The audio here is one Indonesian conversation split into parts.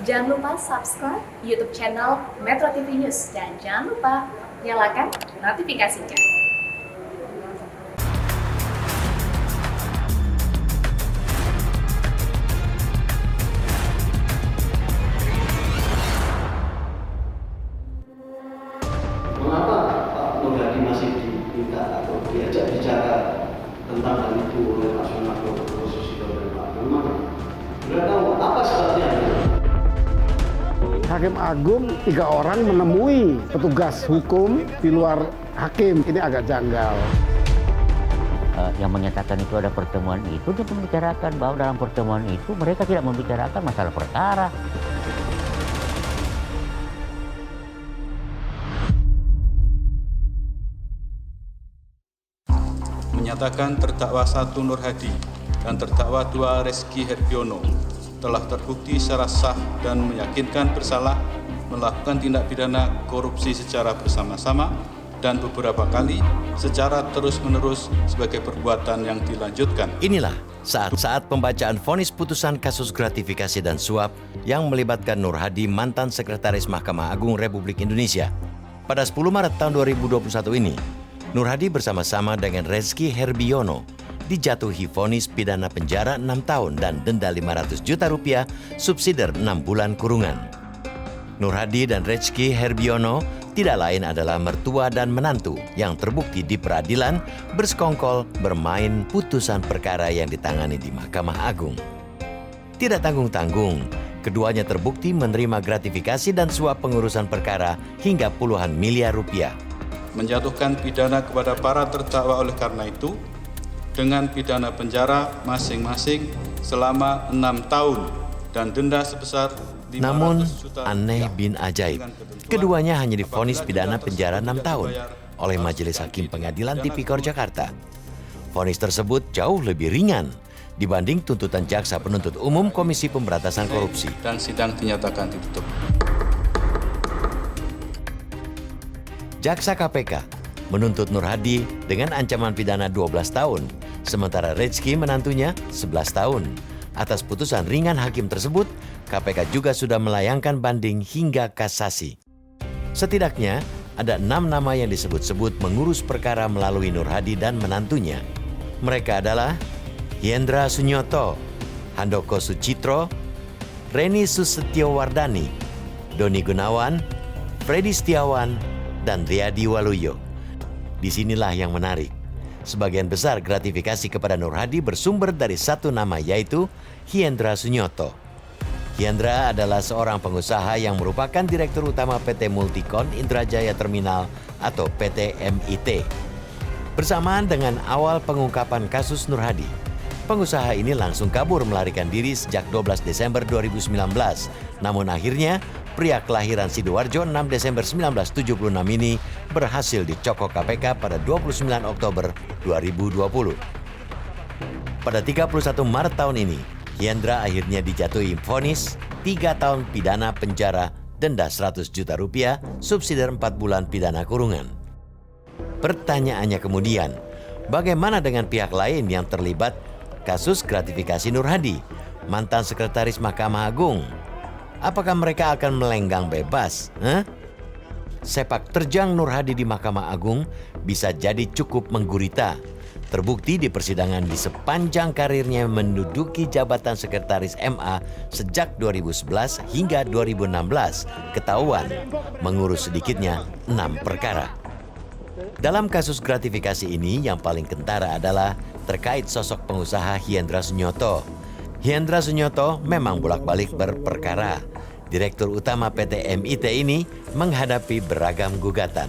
Jangan lupa subscribe YouTube channel Metro TV News dan jangan lupa nyalakan notifikasinya. Mengapa Pak Nur Hadi masih diminta atau diajak bicara tentang hal itu oleh Pak Sunarko, posisi oleh Pak Memang? Sudah tahu apa sebabnya? Hakim Agung 3 orang menemui petugas hukum di luar hakim. Ini agak janggal. Yang menyatakan itu ada pertemuan itu, dia membicarakan bahwa dalam pertemuan itu mereka tidak membicarakan masalah perkara. Menyatakan terdakwa 1 Nur Hadi dan terdakwa 2 Reski Herbiono telah terbukti secara sah dan meyakinkan bersalah melakukan tindak pidana korupsi secara bersama-sama dan beberapa kali secara terus-menerus sebagai perbuatan yang dilanjutkan. Inilah saat pembacaan vonis putusan kasus gratifikasi dan suap yang melibatkan Nur Hadi, mantan Sekretaris Mahkamah Agung Republik Indonesia. Pada 10 Maret tahun 2021 ini, Nur Hadi bersama-sama dengan Reski Herbiono dijatuhi vonis pidana penjara 6 tahun dan denda 500 juta rupiah subsidiar 6 bulan kurungan. Nur Hadi dan Reski Herbiono tidak lain adalah mertua dan menantu yang terbukti di peradilan bersekongkol bermain putusan perkara yang ditangani di Mahkamah Agung. Tidak tanggung-tanggung, keduanya terbukti menerima gratifikasi dan suap pengurusan perkara hingga puluhan miliar rupiah. Menjatuhkan pidana kepada para terdakwa oleh karena itu dengan pidana penjara masing-masing selama 6 tahun dan denda sebesar 500 Namun, juta aneh rupiah. bin ajaib, keduanya hanya divonis pidana penjara 6 tahun oleh Majelis Hakim Pengadilan Tipikor Jakarta. Vonis tersebut jauh lebih ringan dibanding tuntutan Jaksa Penuntut Umum Komisi Pemberantasan Korupsi. Dan sidang dinyatakan ditutup. Jaksa KPK menuntut Nur Hadi dengan ancaman pidana 12 tahun, sementara Reski menantunya 11 tahun. Atas putusan ringan hakim tersebut, KPK juga sudah melayangkan banding hingga kasasi. Setidaknya ada 6 nama yang disebut-sebut mengurus perkara melalui Nur Hadi dan menantunya. Mereka adalah Hendra Sunyoto, Handoko Sucitro, Reni Susetyowardani, Doni Gunawan, Freddy Setiawan, dan Riyadi Waluyo. Disinilah yang menarik. Sebagian besar gratifikasi kepada Nur Hadi bersumber dari satu nama, yaitu Hendra Sunyoto. Hendra adalah seorang pengusaha yang merupakan Direktur Utama PT Multikon Indrajaya Terminal atau PT MIT. Bersamaan dengan awal pengungkapan kasus Nur Hadi, pengusaha ini langsung kabur melarikan diri sejak 12 Desember 2019. Namun akhirnya, pria kelahiran Sidoarjo 6 Desember 1976 ini berhasil dicokok KPK pada 29 Oktober 2020. Pada 31 Maret tahun ini, Hendra akhirnya dijatuhi vonis 3 tahun pidana penjara, denda 100 juta rupiah, subsidiar 4 bulan pidana kurungan. Pertanyaannya kemudian, bagaimana dengan pihak lain yang terlibat kasus gratifikasi Nur Hadi, mantan Sekretaris Mahkamah Agung? Apakah mereka akan melenggang bebas? Sepak terjang Nur Hadi di Mahkamah Agung bisa jadi cukup menggurita. Terbukti di persidangan di sepanjang karirnya menduduki jabatan Sekretaris MA sejak 2011 hingga 2016, ketahuan mengurus sedikitnya 6 perkara. Dalam kasus gratifikasi ini yang paling kentara adalah terkait sosok pengusaha Hendra Sunyoto. Hendra Sunyoto memang bolak-balik berperkara. Direktur Utama PT MIT ini menghadapi beragam gugatan.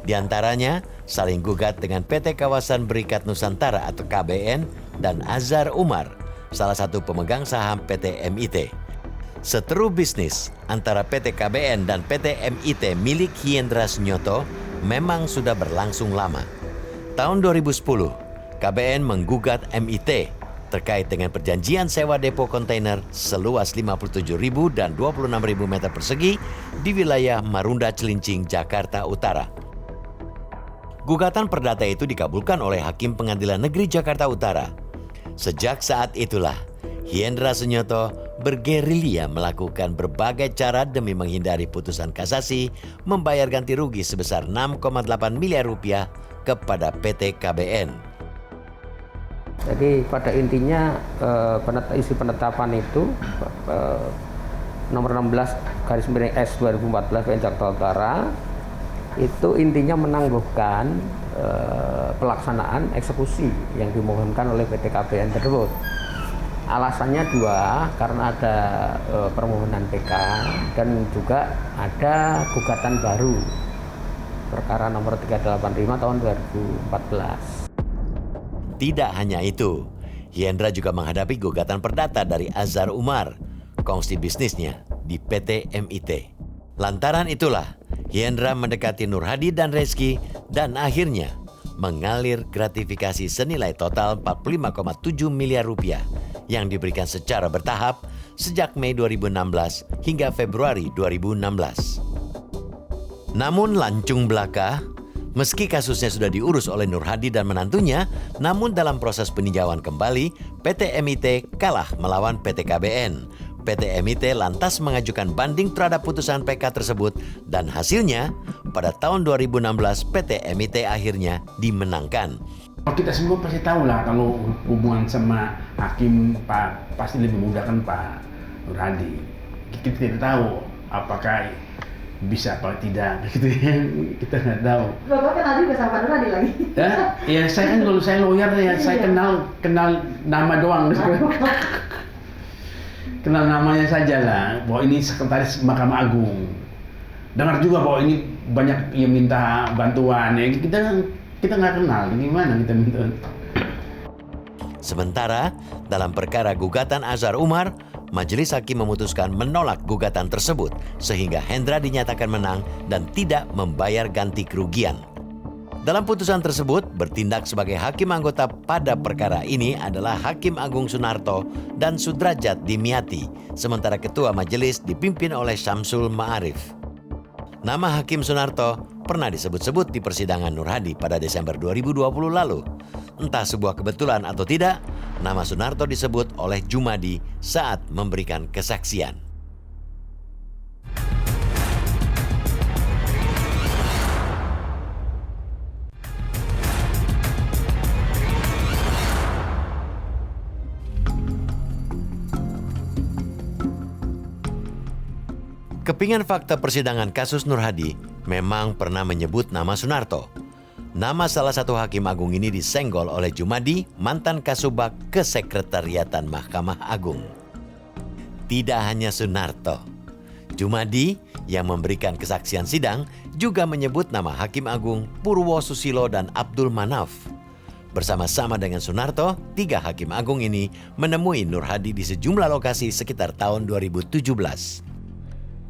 Di antaranya saling gugat dengan PT Kawasan Berikat Nusantara atau KBN dan Azhar Umar, salah satu pemegang saham PT MIT. Seteru bisnis antara PT KBN dan PT MIT milik Hendra Sunyoto memang sudah berlangsung lama. Tahun 2010, KBN menggugat MIT terkait dengan perjanjian sewa depo kontainer seluas 57.000 dan 26.000 meter persegi di wilayah Marunda Cilincing, Jakarta Utara. Gugatan perdata itu dikabulkan oleh Hakim Pengadilan Negeri Jakarta Utara. Sejak saat itulah, Hendra Sunyoto bergerilya melakukan berbagai cara demi menghindari putusan kasasi membayar ganti rugi sebesar 6,8 miliar rupiah kepada PT KBN. Jadi pada intinya isi penetapan itu nomor 16/S 2014 PN Jakarta Utara itu intinya menangguhkan pelaksanaan eksekusi yang dimohonkan oleh PT KBN tersebut. Alasannya dua, karena ada permohonan PK dan juga ada gugatan baru perkara nomor 385 tahun 2014. Tidak hanya itu, Hendra juga menghadapi gugatan perdata dari Azhar Umar, kongsi bisnisnya di PT MIT. Lantaran itulah, Hendra mendekati Nur Hadi dan Rezky dan akhirnya mengalir gratifikasi senilai total 45,7 miliar rupiah yang diberikan secara bertahap sejak Mei 2016 hingga Februari 2016. Namun lancung belaka, meski kasusnya sudah diurus oleh Nur Hadi dan menantunya, namun dalam proses peninjauan kembali, PT MIT kalah melawan PT KBN. PT MIT lantas mengajukan banding terhadap putusan PK tersebut dan hasilnya pada tahun 2016 PT MIT akhirnya dimenangkan. Kita semua pasti tahu lah kalau hubungan sama hakim pasti lebih mudah kan Pak Nur Hadi. Kita tidak tahu apakah bisa apa tidak, gitu ya. Kita nggak tahu. Bapak kenal juga sama Pak Nur Hadi lagi? Ya saya kan kalau saya lawyer ya saya kenal nama doang. Kenal namanya saja lah, bahwa ini sekretaris Mahkamah Agung. Dengar juga bahwa ini banyak yang minta bantuan, ya kita nggak kenal, gimana kita minta? Sementara dalam perkara gugatan Azhar Umar, Majelis Hakim memutuskan menolak gugatan tersebut sehingga Hendra dinyatakan menang dan tidak membayar ganti kerugian. Dalam putusan tersebut, bertindak sebagai hakim anggota pada perkara ini adalah Hakim Agung Sunarto dan Sudrajat Dimyati, sementara ketua majelis dipimpin oleh Syamsul Ma'arif. Nama Hakim Sunarto pernah disebut-sebut di persidangan Nur Hadi pada Desember 2020 lalu. Entah sebuah kebetulan atau tidak, nama Sunarto disebut oleh Jumadi saat memberikan kesaksian. Kepingan fakta persidangan kasus Nur Hadi memang pernah menyebut nama Sunarto. Nama salah satu hakim agung ini disenggol oleh Jumadi, mantan Kasubag Kesekretariatan Mahkamah Agung. Tidak hanya Sunarto, Jumadi yang memberikan kesaksian sidang juga menyebut nama Hakim Agung Purwo Susilo dan Abdul Manaf. Bersama-sama dengan Sunarto, 3 hakim agung ini menemui Nur Hadi di sejumlah lokasi sekitar tahun 2017.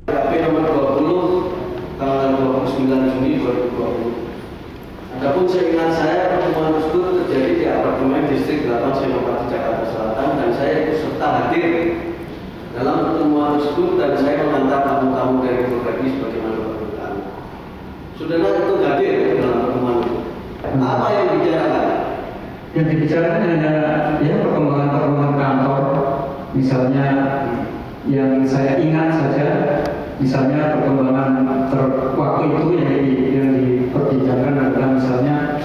PP nomor 20 tanggal 29 Juni 2020. Adapun seingat saya pertemuan tersebut terjadi di apartemen distrik 8 Senopati Jakarta Selatan dan saya ikut serta hadir dalam pertemuan tersebut dan saya mengantar tamu-tamu dari Polri sebagaimana permintaan. Saudara itu hadir dalam pertemuan itu. Apa yang dibicarakan? Yang dibicarakan hanya perkembangan kantor, misalnya yang saya ingat saja. Misalnya perkembangan waktu itu yang diperbincangkan adalah misalnya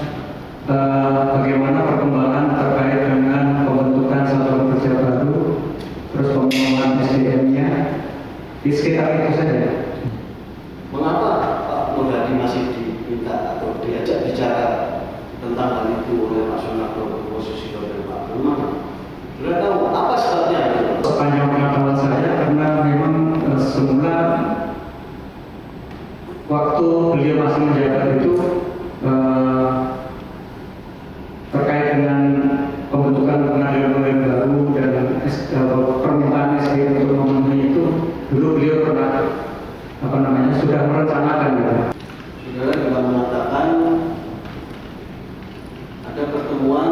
bagaimana perkembangan terkait dengan pembentukan satuan kerja baru, terus pengembangan SDM-nya, di sekitar itu saja. Mengapa Pak Nur Hadi masih diminta atau diajak bicara tentang hal itu oleh Pak Sunarto, posisi dan Pak Umar? Sudah tahu apa sebabnya? Sepanjang pengetahuan saya, karena memang semula waktu beliau masih menjabat itu terkait dengan pembentukan pengadilan baru dan permintaan SDM untuk memenuhi itu, dulu beliau pernah sudah merencanakan. Saudara juga mengatakan ada pertemuan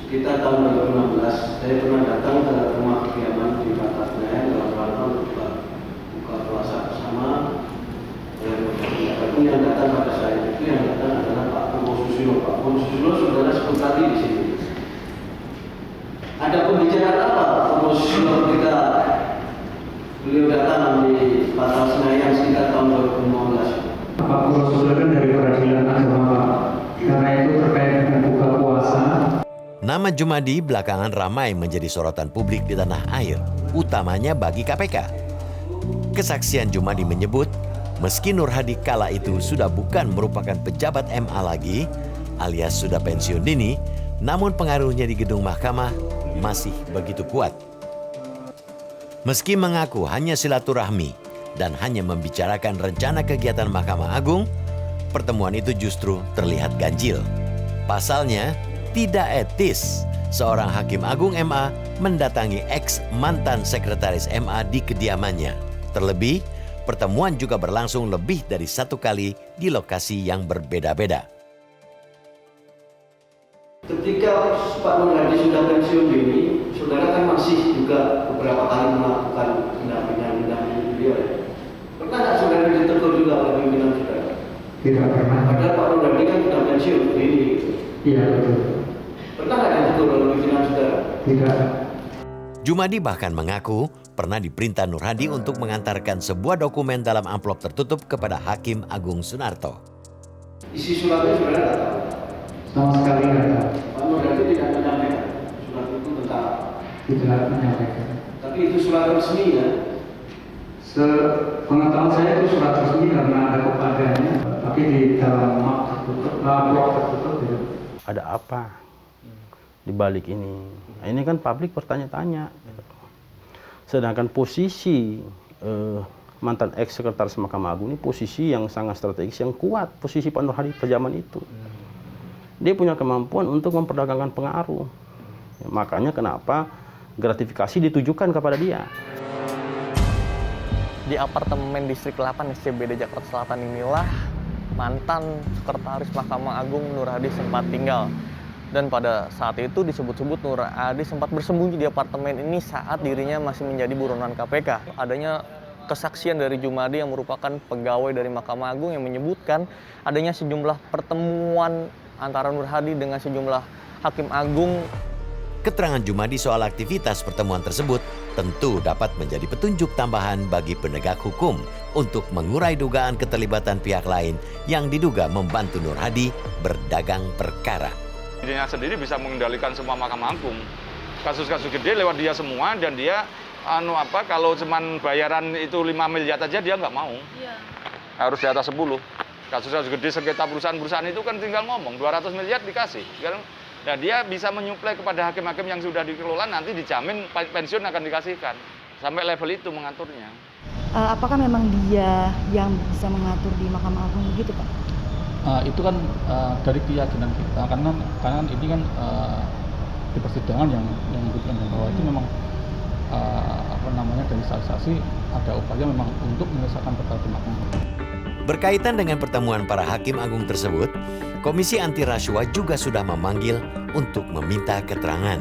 sekitar tahun 2016. Saya pernah datang ke rumah kediaman di Batasnya dalam rangka buka puasa bersama. Adapun yang datang pada saya itu yang datang adalah Pak Purwo Susilo. Pak Purwo Susilo saudara sebut tadi di sini. Ada pembicaraan apa Purwo Susilo Beliau datang di Pasar Senayan sekitar tahun 2015. Pak Saudara kan dari peradilan agama Pak, karena itu terkait dengan buka puasa. Nama Jumadi belakangan ramai menjadi sorotan publik di tanah air, utamanya bagi KPK. Kesaksian Jumadi menyebut, meski Nur Hadi kala itu sudah bukan merupakan pejabat MA lagi, alias sudah pensiun dini, namun pengaruhnya di gedung mahkamah masih begitu kuat. Meski mengaku hanya silaturahmi dan hanya membicarakan rencana kegiatan Mahkamah Agung, pertemuan itu justru terlihat ganjil. Pasalnya, tidak etis seorang Hakim Agung MA mendatangi ex-mantan sekretaris MA di kediamannya. Terlebih, pertemuan juga berlangsung lebih dari 1 kali di lokasi yang berbeda-beda. Ketika Pak Nur Hadi sudah pensiun dini, saudara kan masih juga beberapa kali melakukan pendampingan beliau. Pernah nggak saudara ditegur juga oleh pimpinan saudara? Tidak pernah. Padahal Pak Nur Hadi kan sudah pensiun dini. Iya betul. Pernah nggak ditegur oleh pimpinan saudara? Tidak. Jumadi bahkan mengaku pernah diperintah Nur Hadi untuk mengantarkan sebuah dokumen dalam amplop tertutup kepada Hakim Agung Sunarto. Isi suratnya saudara nggak tahu? Sama sekali tidak tahu. Pak Nur Hadi tidak menyampaikan surat itu tentang. Tidak menyampaikan. Tapi itu surat resmi ya? Sepengetahuan saya itu surat resmi karena ada kepadanya, tapi di dalam amplop tertutup gitu. Ada apa di balik ini? Nah, ini kan publik bertanya-tanya. Sedangkan posisi mantan ex-sekretaris Mahkamah Agung ini posisi yang sangat strategis, yang kuat, posisi Pak Nur Hadi pada zaman itu. Dia punya kemampuan untuk memperdagangkan pengaruh. Ya, makanya kenapa gratifikasi ditujukan kepada dia. Di apartemen distrik 8 SCBD Jakarta Selatan inilah mantan sekretaris Mahkamah Agung Nur Hadi sempat tinggal. Dan pada saat itu disebut-sebut Nur Hadi sempat bersembunyi di apartemen ini saat dirinya masih menjadi buronan KPK. Adanya kesaksian dari Jumadi yang merupakan pegawai dari Mahkamah Agung yang menyebutkan adanya sejumlah pertemuan antara Nur Hadi dengan sejumlah Hakim Agung. Keterangan Jumadi soal aktivitas pertemuan tersebut tentu dapat menjadi petunjuk tambahan bagi penegak hukum untuk mengurai dugaan keterlibatan pihak lain yang diduga membantu Nur Hadi berdagang perkara. Dirinya sendiri bisa mengendalikan semua Mahkamah Agung. Kasus-kasus gede lewat dia semua dan dia kalau cuman bayaran itu 5 miliar aja dia nggak mau. Iya. Harus di atas 10. Kasus-kasus gede sengketa perusahaan-perusahaan itu kan tinggal ngomong 200 miliar dikasih. Nah, dia bisa menyuplai kepada hakim-hakim yang sudah dikelola, nanti dijamin pensiun akan dikasihkan. Sampai level itu mengaturnya. Apakah memang dia yang bisa mengatur di Mahkamah Agung begitu, Pak? Itu kan dari keyakinan kita, karena ini kan di persidangan yang membuktikan bahwa itu memang dari saksi-saksi ada upaya memang untuk menyelesaikan perkara di Mahkamah. Berkaitan dengan pertemuan para Hakim Agung tersebut, Komisi Anti Rasuah juga sudah memanggil untuk meminta keterangan.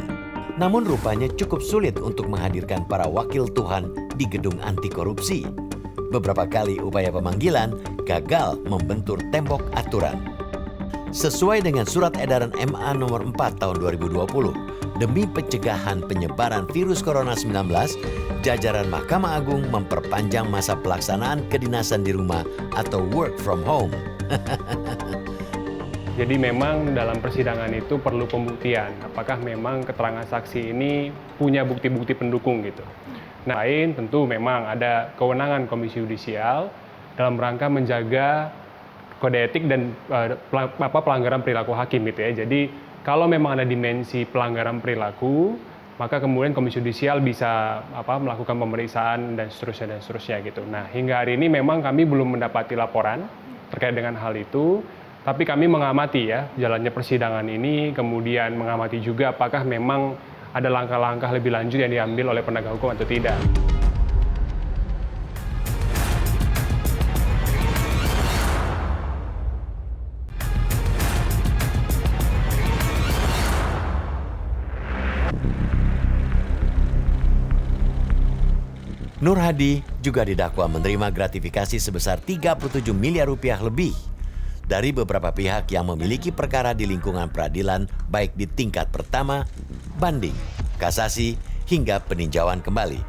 Namun rupanya cukup sulit untuk menghadirkan para wakil Tuhan di gedung anti korupsi. Beberapa kali upaya pemanggilan gagal membentur tembok aturan. Sesuai dengan surat edaran MA nomor 4 tahun 2020, demi pencegahan penyebaran virus Corona 19, jajaran Mahkamah Agung memperpanjang masa pelaksanaan kedinasan di rumah atau work from home. Jadi memang dalam persidangan itu perlu pembuktian, apakah memang keterangan saksi ini punya bukti-bukti pendukung gitu. Nah, lain tentu memang ada kewenangan Komisi Yudisial dalam rangka menjaga kode etik dan pelanggaran perilaku hakim gitu ya. Jadi kalau memang ada dimensi pelanggaran perilaku, maka kemudian Komisi Yudisial bisa melakukan pemeriksaan dan seterusnya gitu. Nah, hingga hari ini memang kami belum mendapati laporan terkait dengan hal itu. Tapi kami mengamati ya jalannya persidangan ini, kemudian mengamati juga apakah memang ada langkah-langkah lebih lanjut yang diambil oleh penegak hukum atau tidak. Nur Hadi juga didakwa menerima gratifikasi sebesar 37 miliar rupiah lebih dari beberapa pihak yang memiliki perkara di lingkungan peradilan baik di tingkat pertama, banding, kasasi, hingga peninjauan kembali.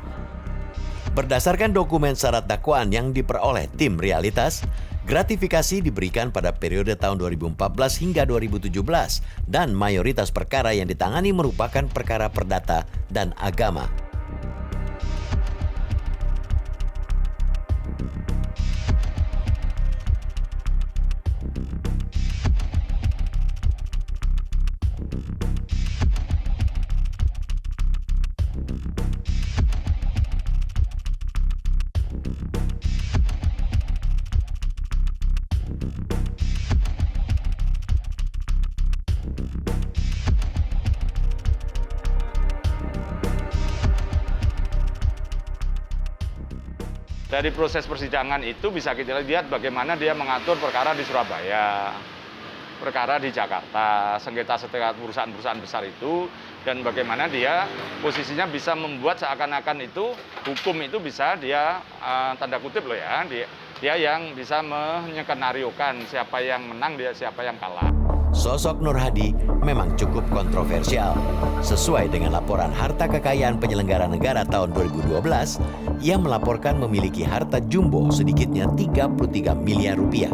Berdasarkan dokumen syarat dakwaan yang diperoleh tim Realitas, gratifikasi diberikan pada periode tahun 2014 hingga 2017 dan mayoritas perkara yang ditangani merupakan perkara perdata dan agama. Dari proses persidangan itu bisa kita lihat bagaimana dia mengatur perkara di Surabaya, perkara di Jakarta, sengketa-sengketa perusahaan-perusahaan besar itu, dan bagaimana dia posisinya bisa membuat seakan-akan itu hukum itu bisa dia tanda kutip loh ya, dia yang bisa menyekenariokan siapa yang menang, dia siapa yang kalah. Sosok Nur Hadi memang cukup kontroversial. Sesuai dengan laporan harta kekayaan penyelenggara negara tahun 2012, ia melaporkan memiliki harta jumbo sedikitnya 33 miliar rupiah.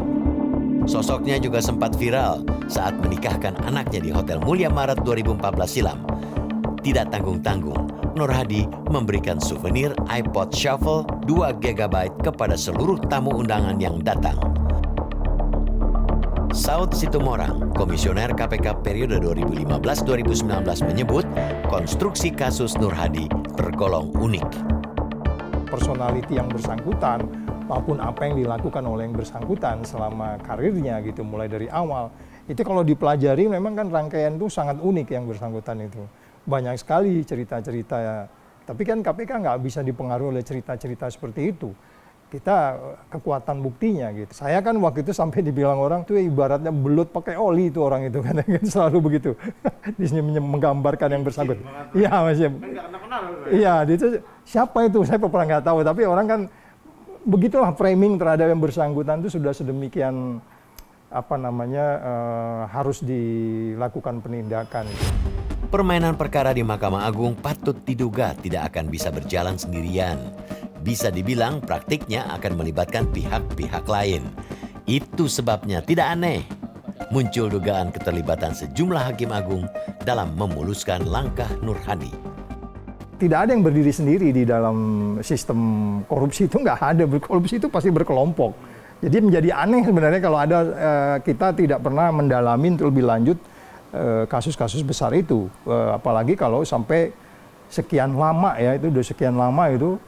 Sosoknya juga sempat viral saat menikahkan anaknya di Hotel Mulia Maret 2014 silam. Tidak tanggung-tanggung, Nur Hadi memberikan souvenir iPod Shuffle 2 GB kepada seluruh tamu undangan yang datang. Saud Situmorang, Komisioner KPK periode 2015-2019 menyebut konstruksi kasus Nur Hadi tergolong unik. Personality yang bersangkutan maupun apa yang dilakukan oleh yang bersangkutan selama karirnya gitu, mulai dari awal, itu kalau dipelajari memang kan rangkaian itu sangat unik yang bersangkutan itu. Banyak sekali cerita-cerita ya. Tapi kan KPK nggak bisa dipengaruhi oleh cerita-cerita seperti itu. Kita kekuatan buktinya gitu. Saya kan waktu itu sampai dibilang orang tuh ibaratnya belut pakai oli itu orang itu kan selalu begitu. Di sini menggambarkan yang bersangkutan. Iya Mas. Iya, itu siapa itu? Saya pernah nggak tahu. Tapi orang kan begitulah framing terhadap yang bersangkutan itu sudah sedemikian harus dilakukan penindakan. Permainan perkara di Mahkamah Agung patut diduga tidak akan bisa berjalan sendirian. Bisa dibilang praktiknya akan melibatkan pihak-pihak lain. Itu sebabnya tidak aneh muncul dugaan keterlibatan sejumlah hakim agung dalam memuluskan langkah Nur Hadi. Tidak ada yang berdiri sendiri di dalam sistem korupsi, itu nggak ada. Korupsi itu pasti berkelompok. Jadi menjadi aneh sebenarnya kalau ada kita tidak pernah mendalami terlebih lanjut kasus-kasus besar itu. Apalagi kalau sampai sekian lama ya, itu udah sekian lama itu.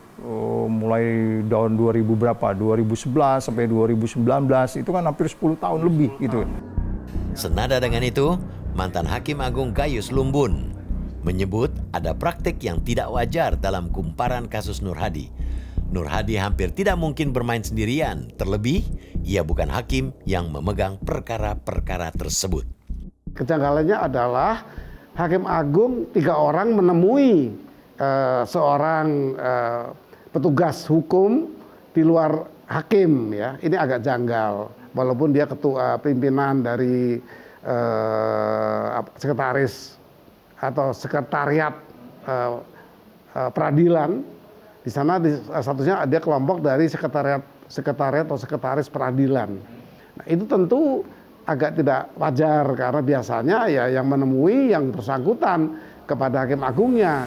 Mulai tahun 2000 berapa, 2011 sampai 2019 itu kan hampir 10 tahun lebih gitu. Senada dengan itu, mantan Hakim Agung Gayus Lumbun menyebut ada praktik yang tidak wajar dalam kumparan kasus Nur Hadi. Nur Hadi hampir tidak mungkin bermain sendirian, terlebih ia bukan hakim yang memegang perkara-perkara tersebut. Kejanggalannya adalah Hakim Agung 3 orang menemui seorang petugas hukum di luar hakim ya, ini agak janggal walaupun dia ketua pimpinan dari sekretaris atau sekretariat peradilan. Di sana satunya ada kelompok dari sekretariat atau sekretaris peradilan. Nah, itu tentu agak tidak wajar karena biasanya ya yang menemui yang bersangkutan kepada hakim agungnya.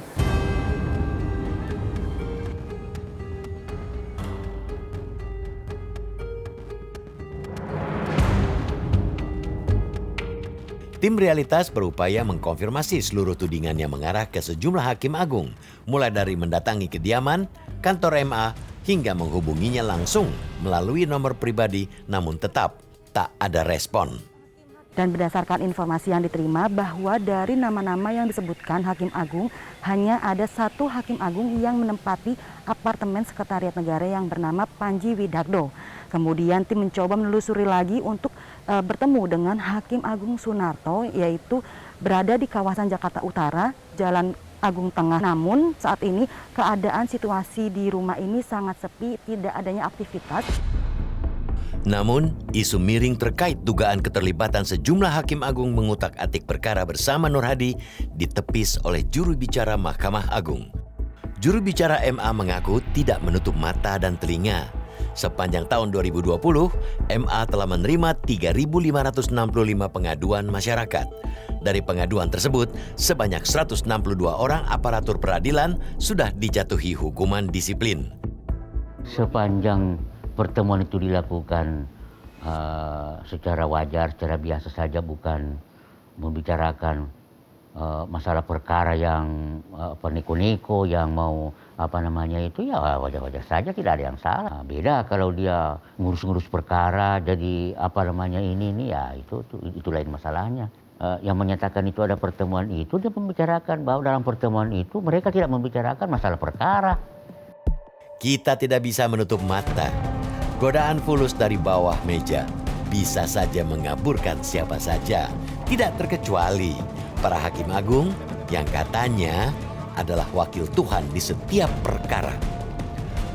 Tim Realitas berupaya mengkonfirmasi seluruh tudingan yang mengarah ke sejumlah hakim agung, mulai dari mendatangi kediaman, kantor MA, hingga menghubunginya langsung melalui nomor pribadi, namun tetap tak ada respon. Dan berdasarkan informasi yang diterima bahwa dari nama-nama yang disebutkan Hakim Agung, hanya ada 1 Hakim Agung yang menempati apartemen Sekretariat Negara yang bernama Panji Widardo. Kemudian tim mencoba menelusuri lagi untuk bertemu dengan Hakim Agung Sunarto, yaitu berada di kawasan Jakarta Utara, Jalan Agung Tengah. Namun saat ini keadaan situasi di rumah ini sangat sepi, tidak adanya aktivitas. Namun, isu miring terkait dugaan keterlibatan sejumlah hakim agung mengutak-atik perkara bersama Nur Hadi ditepis oleh juru bicara Mahkamah Agung. Juru bicara MA mengaku tidak menutup mata dan telinga. Sepanjang tahun 2020, MA telah menerima 3.565 pengaduan masyarakat. Dari pengaduan tersebut, sebanyak 162 orang aparatur peradilan sudah dijatuhi hukuman disiplin. Sepanjang pertemuan itu dilakukan secara wajar, secara biasa saja, bukan membicarakan masalah perkara yang neko-neko, yang mau itu ya wajar-wajar saja, tidak ada yang salah. Beda kalau dia ngurus-ngurus perkara jadi ini ya itu lain masalahnya. Yang menyatakan itu ada pertemuan itu, dia membicarakan bahwa dalam pertemuan itu mereka tidak membicarakan masalah perkara. Kita tidak bisa menutup mata. Godaan fulus dari bawah meja bisa saja mengaburkan siapa saja, tidak terkecuali para hakim agung yang katanya adalah wakil Tuhan di setiap perkara.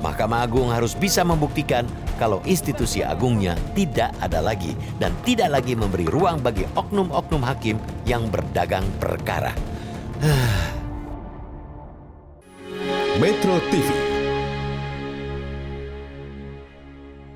Mahkamah Agung harus bisa membuktikan kalau institusi agungnya tidak ada lagi dan tidak lagi memberi ruang bagi oknum-oknum hakim yang berdagang perkara. Metro TV